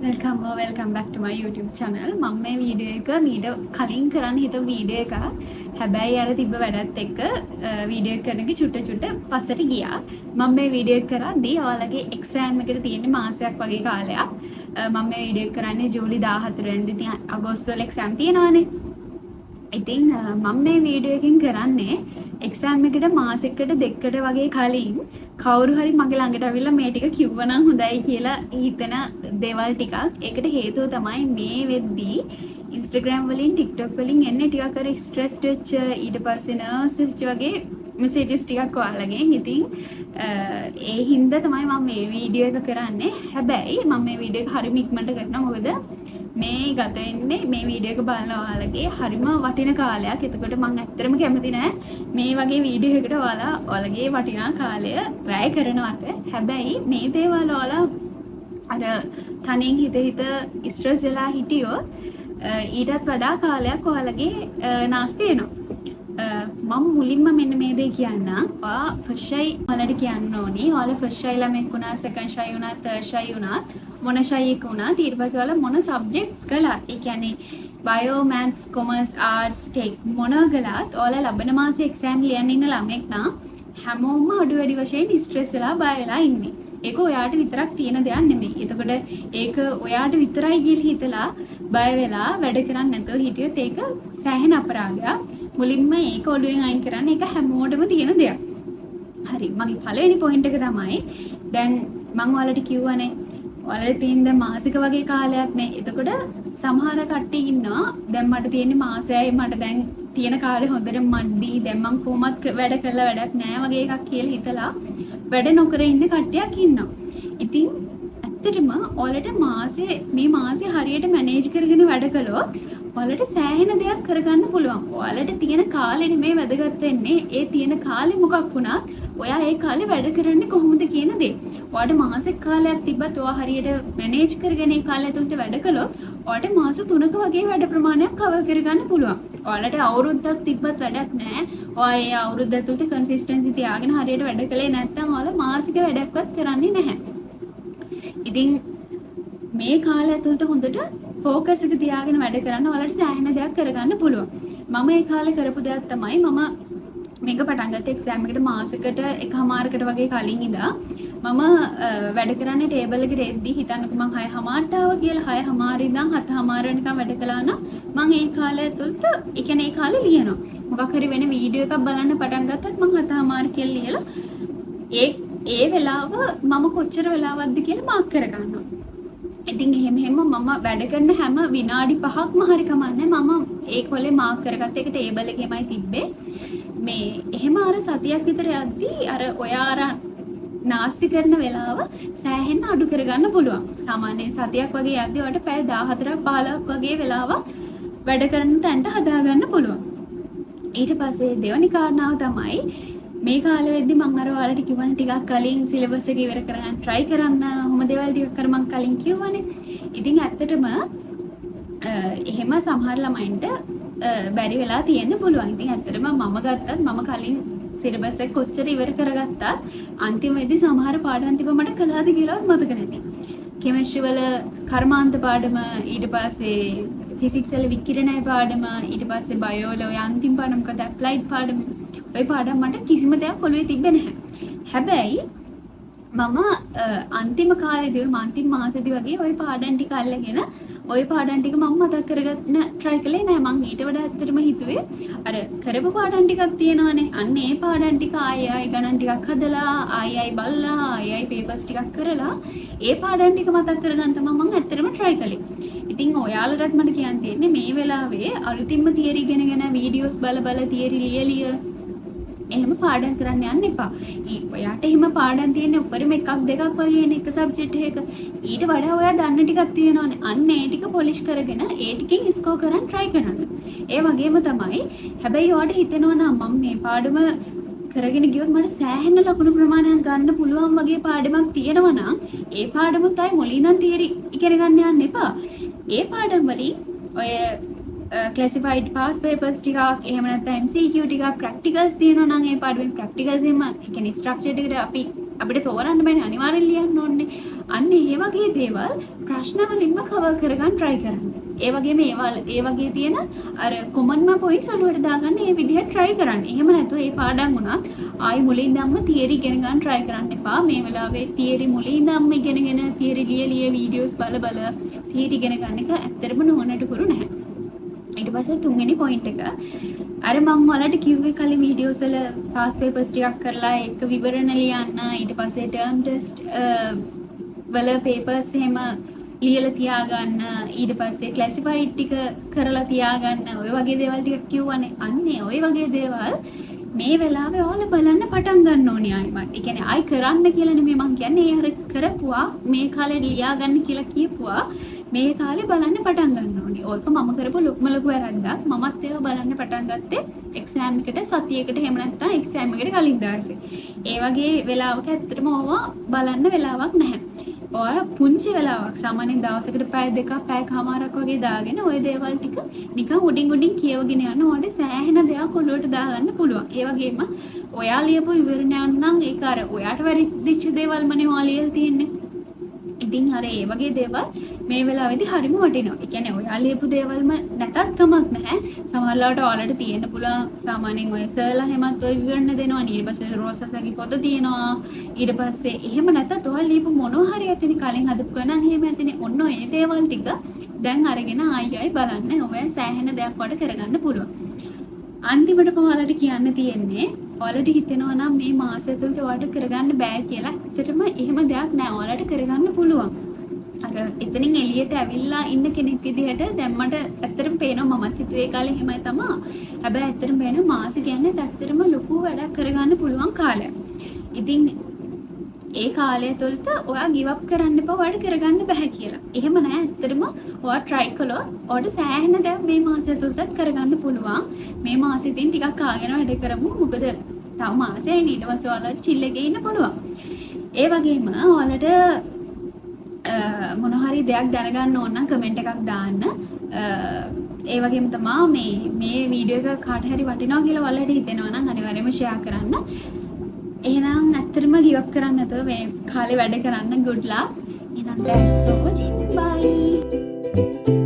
Welcome back to my YouTube channel. මම මේ video එක මීට කලින් කරන්න හිතුව වීඩියෝ එක. හැබැයි අර තිබ්බ වැඩත් එක්ක වීඩියෝ එක කරන එක චුට්ට පස්සට ගියා. මම මේ වීඩියෝ එක කරද්දී ඔයාලගේ එක්සෑම් එකට තියෙන මාසයක් වගේ කාලයක්. මම මේ වීඩියෝ එක කරන්නේ ජූලි 14 වෙනිදා. ඉතින් අගෝස්තු වල එක්සෑම් තියෙනවානේ. ඉතින් මම මේ වීඩියෝ එකකින් කරන්නේ එක්සෑම් එකට මාසෙකට දෙකකට වගේ කලින් කවුරු හරි මගේ ළඟට අවිල්ලා මේ ටික කිව්වනම් හොඳයි කියලා හිතන දේවල් ටිකක්. ඒකට හේතුව තමයි මේ වෙද්දී Instagram වලින් TikTok වලින් එන්නේ ටිකක් අර ස්ට්‍රෙස්ඩ් වෙච්ච ඊට පස්සේ නර්වස් වෙච්ච වගේ මෙසේජස් ටිකක් ඔයාලගෙන්. ඉතින් ඒ හින්දා තමයි මම මේ වීඩියෝ එක කරන්නේ. හැබැයි මම මේ වීඩියෝ එක හරිම ඉක්මනට කරනවා. මොකද මේ ගත වෙන්නේ මේ වීඩියෝ එක බලන ඔයාලගේ හරිම වටින කාලයක්. එතකොට මම ඇත්තටම කැමති නෑ මේ වගේ වීඩියෝ එකකට ඔයාලගේ වටිනා කාලය වැය කරනවට. හැබැයි මේ දේවල් ඔයාලා අර තනියෙන් හිත ස්ට්‍රෙස් වෙලා හිටියොත් ඊටත් වඩා කාලයක් ඔයාලගේ නාස්ති වෙනවා. මම මුලින්ම මෙන්න මේ දේ කියන්නම්. ඔයා ෆස්ට් ෂයි ඔයාලට කියන්න ඕනි. ඔයාලා ෆස්ට් ෂයි ළමෙක් වුණා, සෙකන්ඩ් ෂයි වුණා, තර්ඩ් ෂයි වුණා, මොන ෂයි එක වුණා, ඊට පස්සේ ඔයාලා මොන සබ්ජෙක්ට්ස් කළත්, ඒ කියන්නේ bio, maths, commerce, arts, tech මොනවා කළත් ඔයාලා ලබන මාසේ එක්සෑම් ලියන්න ඉන්න ළමෙක් නම් හැමෝම අඩු වැඩි වශයෙන් ස්ට්‍රෙස් වෙලා බය වෙලා ඉන්නේ. ඒක ඔයාට විතරක් තියෙන දෙයක් නෙමෙයි. එතකොට ඒක ඔයාට විතරයි කියලා හිතලා බය වෙලා වැඩ කරන්නේ නැතුව හිටියොත් ඒක සෑහෙන අපරාධයක්. මුලින්ම ඒක ඔළුවෙන් අයින් කරන්න. ඒක හැමෝටම තියෙන දෙයක්. හරි. මගේ පළවෙනි පොයින්ට් එක තමයි දැන් මම ඔයාලට කිව්වනේ ඔයාලට තියෙන දැන් මාසික වගේ කාලයක් නේ. එතකොට සමහර කට්ටිය ඉන්නවා දැන් මට තියෙන්නේ මාසයයි මට දැන් තියෙන කාලේ හොඳට මඩි දැන් මම කොහොමත් වැඩ කළා වැඩක් නෑ වගේ එකක් කියලා හිතලා වැඩ නොකර ඉන්න කට්ටියක් ඉන්නවා. ඉතින් ඇත්තටම ඔයාලට මේ මාසේ හරියට මැනේජ් කරගෙන වැඩ කළොත් ඔයාලට සෑහෙන දෙයක් කරගන්න පුළුවන්. ඔයාලට තියෙන කාලේ නෙමෙයි වැදගත් වෙන්නේ. ඒ තියෙන කාලේ මොකක් වුණත් ඔයා ඒ කාලේ වැඩ කරන්නේ කොහොමද කියන දේ. ඔයාට මාසෙක කාලයක් තිබ්බත් ඔයා හරියට මැනේජ් කරගෙන ඒ කාලය තුලට වැඩ කළොත් ඔයාට මාස 3ක වගේ වැඩ ප්‍රමාණයක් කවර් කරගන්න පුළුවන්. ඔයාලට අවුරුද්දක් තිබ්බත් වැඩක් නැහැ. ඔයා ඒ අවුරුද්ද තුලට කන්සිස්ටන්සි තියාගෙන හරියට වැඩ කළේ නැත්නම් ඔයාලා මාසික වැඩක්වත් කරන්නේ නැහැ. ඉතින් මේ කාලය තුලට හොඳට ෆෝකස් එක තියාගෙන වැඩ කරන්න ඔයාලට සෑහෙන දෙයක් කරගන්න පුළුවන්. මම ඒ කාලේ කරපු දෙයක් තමයි මම මේක පටන් ගත්ත එක්සෑම් එකට මාසෙකට එකමාරකට වගේ කලින් ඉඳලා මම වැඩ කරන්නේ ටේබල් එකේ රෙද්දි හිතන්නකෝ මම 6:00ට ආවා කියලා 6:00 ඉඳන් 7:00 වෙනකම් වැඩ කළා නම් මම ඒ කාලය තුලට ඒ කියන්නේ ඒ කාලේ ලියනවා. මොකක් හරි වෙන වීඩියෝ එකක් බලන්න පටන් ගත්තත් මම 7:00 කියලා ලියලා ඒ වෙලාව මම කොච්චර වෙලාවක්ද කියලා මාක් කරගන්නවා. ඉතින් එහෙම මම වැඩ කරන හැම විනාඩි 5ක්ම හරි කමන්නේ මම ඒ කොලේ මාක් කරගත්ත එක ටේබල් එකේමයි තිබ්බේ. මේ එහෙම අර සතියක් විතර යද්දී අර ඔයා අර නාස්ති කරන වෙලාව සෑහෙන්න අඩු කරගන්න පුළුවන්. සාමාන්‍යයෙන් සතියක් වගේ යද්දී ඔයාලට පැය 14ක් 15ක් වගේ වෙලාවක් වැඩ කරන තැනට හදාගන්න පුළුවන්. ඊට පස්සේ දෙවෙනි කාරණාව තමයි මේ කාලෙ වෙද්දි මම අර ඔයාලට කිව්වනේ ටිකක් කලින් සිලබස් එක ඉවර කරගන්න try කරන්න ඔහොම දේවල් ටිකක් කර මම කලින් කිව්වනේ. ඉතින් ඇත්තටම එහෙම සමහර ළමයින්ට බැරි වෙලා තියෙන්න පුළුවන්. ඉතින් ඇත්තටම මම ගත්තත් මම කලින් සිලබස් එක කොච්චර ඉවර කරගත්තත් අන්තිමේදී සමහර පාඩම් තිබ්බ මට කළාද කියලාවත් මතක නැති. කෙමිස්ට්‍රි වල කර්මාන්ත පාඩම ඊට පස්සේ ෆිසික්ස් වල විකිරණය පාඩම ඊට පස්සේ බයෝ වල ඔය අන්තිම පාඩම මොකද ඇප්ලයිඩ් පාඩම ඔය පාඩම් මට කිසිම දෙයක් ඔළුවේ තිබ්බේ නැහැ. හැබැයි මම අන්තිම කාලේදී අන්තිම මාසෙදී වගේ ওই පාඩම් ටික අල්ලගෙන ওই පාඩම් ටික මම මතක් කරගන්න try කළේ නෑ. මම ඊට වඩා ඇත්තටම හිතුවේ අර කරපු පාඩම් ටිකක් තියෙනවානේ. අන්න ඒ පාඩම් ටික ආයෙ ගණන් ටිකක් හදලා ආයෙ බලලා ආයෙ පේපර්ස් ටිකක් කරලා ඒ පාඩම් ටික මතක් කරගන්න තමයි මම ඇත්තටම try කළේ. ඉතින් ඔයාලටත් මට කියන්න තියෙන්නේ මේ වෙලාවේ අලුතින්ම තියරි ඉගෙනගෙන වීඩියෝස් බල තියරි ලිය එහෙම පාඩම් කරන්න යන්න එපා. ඔයාට එහෙම පාඩම් තියෙන්නේ උඩරම එකක් දෙකක් වගේ නේ එක සබ්ජෙක්ට් එකක. ඊට වඩා ඔයා දන්න ටිකක් තියෙනවානේ. අන්න ඒ ටික පොලිෂ් කරගෙන ඒ ටිකෙන් ස්කෝර් කරන් try කරන්න. ඒ වගේම තමයි හැබැයි ඔයාට හිතෙනවා නම් මම මේ පාඩම කරගෙන ගියොත් මට සෑහෙන ලකුණු ප්‍රමාණයක් ගන්න පුළුවන් වගේ පාඩමක් තියෙනවා නම් ඒ පාඩමුත් ආයි මුලින් ඉඳන් තියරි ඉගෙන ගන්න යන්න එපා. ඒ පාඩම් වලින් ඔය classified past papers ටිකක් එහෙම නැත්නම් MCQ ටිකක් practicals දිනනවා නම් ඒ පාඩුවෙන් practicals එම ඒ කියන්නේ structure එකට අපිට තෝරන්න බෑනේ අනිවාර්යෙන් ලියන්න ඕනේ. අන්න ඒ වගේ දේවල් ප්‍රශ්න වලින්ම කවර් කරගන්න try කරන්න. ඒ වගේම ඒ වගේ තියෙන අර කොමන්ම පොයින්ට්ස් ඔලුවට දාගන්න මේ විදිහට try කරන්න. එහෙම නැතුව ඒ පාඩම් වුණත් ආයි මුලින් ඉඳන්ම තියරි ඉගෙන ගන්න try කරන්න එපා. මේ වෙලාවේ තියරි මුලින් ඉඳන්ම ඉගෙනගෙන තියරි ලිය වීඩියෝස් බල තියරි ඉගෙන ගන්න එක ඇත්තටම නොවනට පුරු නැහැ. ඊට පස්සේ තුන්වෙනි පොයින්ට් එක අර මම ඔයාලට කිව්වේ කලින් වීඩියෝස් වල පාස් පේපර්ස් ටිකක් කරලා ඒක විවරණ ලියන්න ඊට පස්සේ ටර්ම් ටෙස්ට් වල පේපර්ස් එහෙම ලියලා තියාගන්න ඊට පස්සේ ක්ලාසිෆයිඩ් ටික කරලා තියාගන්න ඔය වගේ දේවල් ටිකක් කිව්වනේ. අන්නේ ඔය වගේ දේවල් මේ වෙලාවේ ඔයාලා බලන්න පටන් ගන්න ඕනේ ආයිමත්. ඒ කියන්නේ ආයි කරන්න කියලා නෙමෙයි මම කියන්නේ. ඒ අර කරපුවා මේ කාලේ ලියා ගන්න කියලා කියපුවා මේ කාලේ බලන්න පටන් ගන්න ඕනේ. ඕක මම කරපු ලොකුම ලොකු වැරද්දක්. මමත් ඒක බලන්න පටන් ගත්තේ එක්සෑම් එකට සතියකට එහෙම නැත්නම් එක්සෑම් එකට කලින් දවසේ. ඒ වගේ වෙලාවක ඇත්තටම ඕවා බලන්න වෙලාවක් නැහැ. ඔයාලා පුංචි වෙලාවක් සාමාන්‍යයෙන් දවසකට පැය දෙකක් පැයකමාරක් වගේ දාගෙන ওই දේවල් ටික නිකන් උඩින් කියවගෙන යන ඔයාලට සෑහෙන දේවල් ඔලුවට දාගන්න පුළුවන්. ඒ වගේම ඔයා ලියපු විවරණයක් නම් ඒක අර ඔයාට වැරදිච්ච දේවල්මනේ ඔයා ලියලා තියෙන්නේ. ඉතින් අර ඒ වගේ දේවල් මේ වෙලාවේදී හරිම වටිනවා. ඒ කියන්නේ ඔයා ලියපු දේවල්ම නැතත් කමක් නැහැ. සමහරවිට ඔයාලට තියෙන්න පුළුවන් සාමාන්‍යයෙන් ඔය සර්ලා හැමත් ඔය විවරණ දෙනවා. ඊට පස්සේ රෝසස්ගේ පොත තියෙනවා. ඊට පස්සේ එහෙම නැතත් ඔයා ලියපු මොනවා හරි ඇතිනේ කලින් හදපු ගණන් එහෙම ඇතිනේ. ඔන්න ඔය දේවල් ටික දැන් අරගෙන ආයි බලන්න. ඔය සෑහෙන දෙයක් වඩ කරගන්න පුළුවන්. අන්තිමට ඔයාලට කියන්න තියෙන්නේ ඔයාලට හිතෙනවා නම් මේ මාසය තුලට ඔයාලට කරගන්න බෑ කියලා. ඇත්තටම එහෙම දෙයක් නෑ. ඔයාලට කරගන්න පුළුවන්. අර එතනින් එළියට ඇවිල්ලා ඉන්න කෙනෙක් විදිහට දැන් මට ඇත්තටම පේනවා මමත් හිතුවේ ඒ කාලේ එහෙමයි තමයි. හැබැයි ඇත්තටම පේනවා මාස කියන්නේ ඇත්තටම ලොකු වැඩක් කරගන්න පුළුවන් කාලයක්. ඉතින් ඒ කාලය තුලට ඔයා ගිව් අප් කරන්න එපා ඔයාලට කරගන්න බෑ කියලා. එහෙම නෑ. ඇත්තටම ඔයා try කළොත් ඔයාලට සෑහෙන දේවල් මේ මාසය තුලට කරගන්න පුළුවන්. මේ මාසෙකින් ටිකක් කාගෙන වැඩ කරමු. මොකද තව මාසෙයි ඊට පස්සේ ඔයාලට chill එකේ ඉන්න පුළුවන්. ඒ වගේම ඔයාලට මොන හරි දෙයක් දැනගන්න ඕන නම් කමෙන්ට් එකක් දාන්න. ඒ වගේම තමයි මේ වීඩියෝ එක කාට හරි වටිනවා කියලා ඔයාලට හිතෙනවා නම් අනිවාර්යයෙන්ම share කරන්න. එහෙනම් ඇත්තටම give up කරන්න නැතුව මේ කාලේ වැඩ කරන්න good luck. එහෙනම් thanks for watching. Bye.